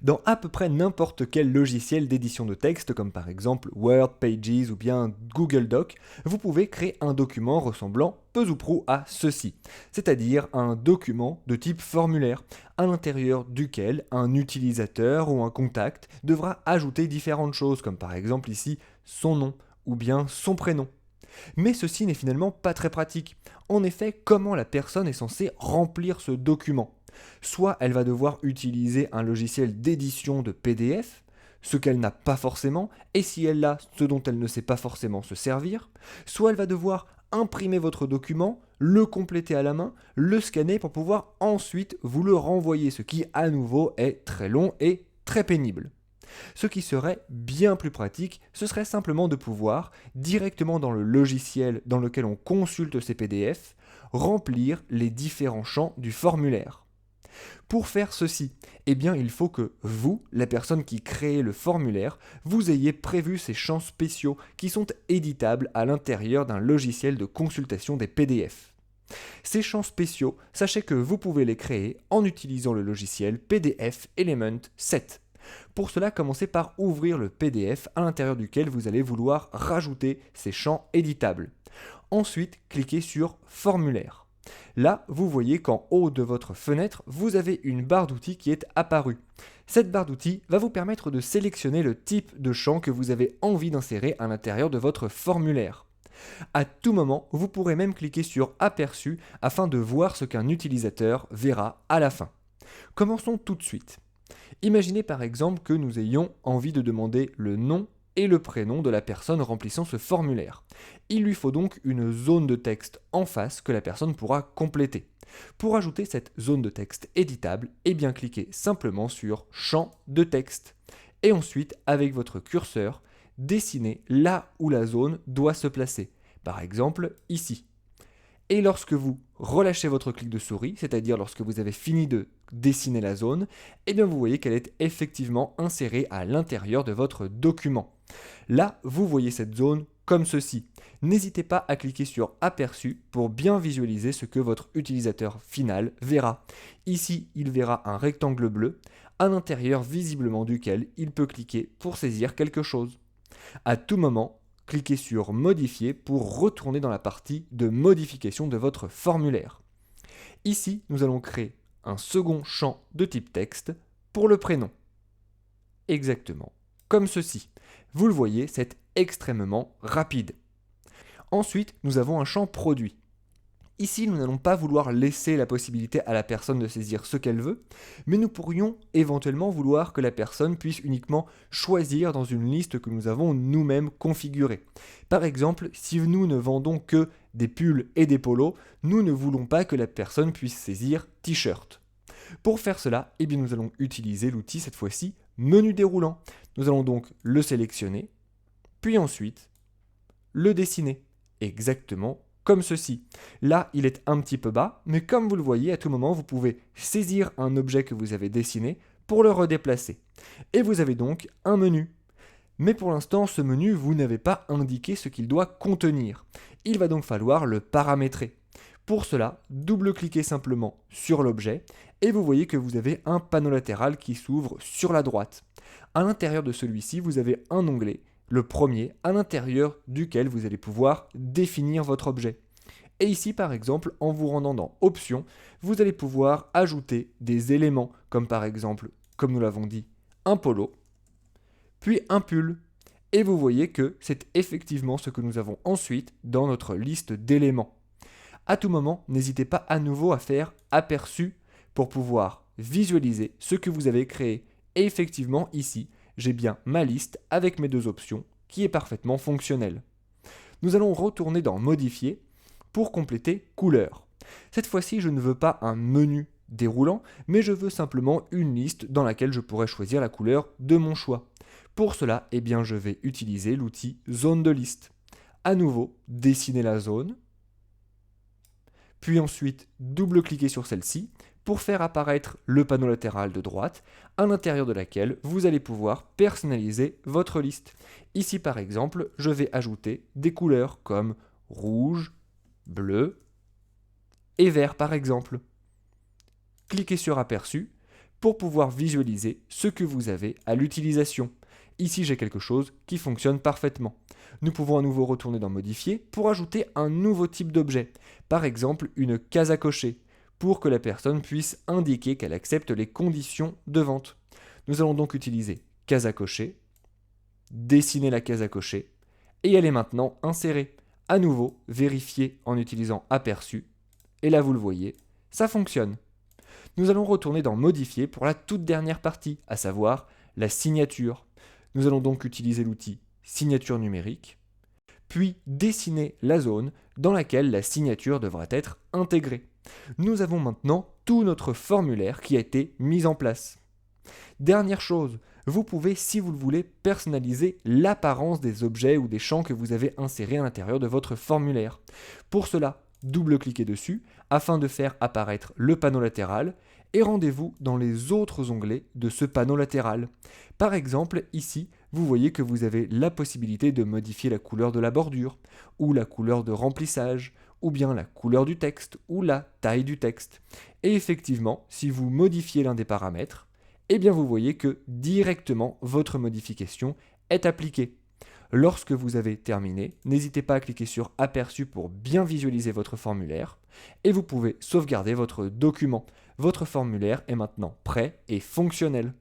Dans à peu près n'importe quel logiciel d'édition de texte, comme par exemple Word, Pages ou bien Google Doc, vous pouvez créer un document ressemblant peu ou prou à ceci, c'est-à-dire un document de type formulaire, à l'intérieur duquel un utilisateur ou un contact devra ajouter différentes choses, comme par exemple ici son nom ou bien son prénom. Mais ceci n'est finalement pas très pratique. En effet, comment la personne est censée remplir ce document? Soit elle va devoir utiliser un logiciel d'édition de PDF, ce qu'elle n'a pas forcément, et si elle l'a, ce dont elle ne sait pas forcément se servir, soit elle va devoir imprimer votre document, le compléter à la main, le scanner pour pouvoir ensuite vous le renvoyer, ce qui à nouveau est très long et très pénible. Ce qui serait bien plus pratique, ce serait simplement de pouvoir, directement dans le logiciel dans lequel on consulte ces PDF, remplir les différents champs du formulaire. Pour faire ceci, eh bien, il faut que vous, la personne qui crée le formulaire, vous ayez prévu ces champs spéciaux qui sont éditables à l'intérieur d'un logiciel de consultation des PDF. Ces champs spéciaux, sachez que vous pouvez les créer en utilisant le logiciel PDF Element 7. Pour cela, commencez par ouvrir le PDF à l'intérieur duquel vous allez vouloir rajouter ces champs éditables. Ensuite, cliquez sur Formulaire. Là, vous voyez qu'en haut de votre fenêtre, vous avez une barre d'outils qui est apparue. Cette barre d'outils va vous permettre de sélectionner le type de champ que vous avez envie d'insérer à l'intérieur de votre formulaire. À tout moment, vous pourrez même cliquer sur Aperçu afin de voir ce qu'un utilisateur verra à la fin. Commençons tout de suite. Imaginez par exemple que nous ayons envie de demander le nom et le prénom de la personne remplissant ce formulaire. Il lui faut donc une zone de texte en face que la personne pourra compléter. Pour ajouter cette zone de texte éditable, eh bien cliquez simplement sur Champ de texte. Et ensuite, avec votre curseur, dessinez là où la zone doit se placer. Par exemple, ici. Et lorsque vous relâchez votre clic de souris, c'est-à-dire lorsque vous avez fini de dessiner la zone, eh bien vous voyez qu'elle est effectivement insérée à l'intérieur de votre document. Là, vous voyez cette zone comme ceci. N'hésitez pas à cliquer sur Aperçu pour bien visualiser ce que votre utilisateur final verra. Ici, il verra un rectangle bleu, à l'intérieur visiblement duquel il peut cliquer pour saisir quelque chose. À tout moment, cliquez sur Modifier pour retourner dans la partie de modification de votre formulaire. Ici, nous allons créer un second champ de type texte pour le prénom. Exactement, comme ceci. Vous le voyez, c'est extrêmement rapide. Ensuite, nous avons un champ produit. Ici, nous n'allons pas vouloir laisser la possibilité à la personne de saisir ce qu'elle veut, mais nous pourrions éventuellement vouloir que la personne puisse uniquement choisir dans une liste que nous avons nous-mêmes configurée. Par exemple, si nous ne vendons que des pulls et des polos, nous ne voulons pas que la personne puisse saisir t-shirt. Pour faire cela, eh bien, nous allons utiliser l'outil cette fois-ci menu déroulant. Nous allons donc le sélectionner, puis ensuite le dessiner, exactement comme ceci. Là, il est un petit peu bas, mais comme vous le voyez, à tout moment, vous pouvez saisir un objet que vous avez dessiné pour le redéplacer. Et vous avez donc un menu. Mais pour l'instant, ce menu, vous n'avez pas indiqué ce qu'il doit contenir. Il va donc falloir le paramétrer. Pour cela, double-cliquez simplement sur l'objet et vous voyez que vous avez un panneau latéral qui s'ouvre sur la droite. À l'intérieur de celui-ci, vous avez un onglet, le premier, à l'intérieur duquel vous allez pouvoir définir votre objet. Et ici, par exemple, en vous rendant dans Options, vous allez pouvoir ajouter des éléments, comme par exemple, comme nous l'avons dit, un polo, puis un pull. Et vous voyez que c'est effectivement ce que nous avons ensuite dans notre liste d'éléments. À tout moment, n'hésitez pas à nouveau à faire aperçu pour pouvoir visualiser ce que vous avez créé. Et effectivement, ici, j'ai bien ma liste avec mes deux options qui est parfaitement fonctionnelle. Nous allons retourner dans Modifier pour compléter Couleur. Cette fois-ci, je ne veux pas un menu déroulant, mais je veux simplement une liste dans laquelle je pourrais choisir la couleur de mon choix. Pour cela, eh bien, je vais utiliser l'outil Zone de liste. À nouveau, dessiner la zone, puis ensuite double-cliquer sur celle-ci pour faire apparaître le panneau latéral de droite, à l'intérieur de laquelle vous allez pouvoir personnaliser votre liste. Ici par exemple, je vais ajouter des couleurs comme rouge, bleu et vert par exemple. Cliquez sur Aperçu, pour pouvoir visualiser ce que vous avez à l'utilisation. Ici, j'ai quelque chose qui fonctionne parfaitement. Nous pouvons à nouveau retourner dans Modifier pour ajouter un nouveau type d'objet, par exemple une case à cocher, pour que la personne puisse indiquer qu'elle accepte les conditions de vente. Nous allons donc utiliser case à cocher, dessiner la case à cocher, et elle est maintenant insérée. À nouveau, vérifier en utilisant Aperçu, et là vous le voyez, ça fonctionne. Nous allons retourner dans Modifier pour la toute dernière partie, à savoir la signature. Nous allons donc utiliser l'outil Signature numérique, puis dessiner la zone dans laquelle la signature devra être intégrée. Nous avons maintenant tout notre formulaire qui a été mis en place. Dernière chose, vous pouvez, si vous le voulez, personnaliser l'apparence des objets ou des champs que vous avez insérés à l'intérieur de votre formulaire. Pour cela, double-cliquez dessus afin de faire apparaître le panneau latéral et rendez-vous dans les autres onglets de ce panneau latéral. Par exemple, ici, vous voyez que vous avez la possibilité de modifier la couleur de la bordure, ou la couleur de remplissage, ou bien la couleur du texte, ou la taille du texte. Et effectivement, si vous modifiez l'un des paramètres, eh bien vous voyez que directement votre modification est appliquée. Lorsque vous avez terminé, n'hésitez pas à cliquer sur Aperçu pour bien visualiser votre formulaire et vous pouvez sauvegarder votre document. Votre formulaire est maintenant prêt et fonctionnel.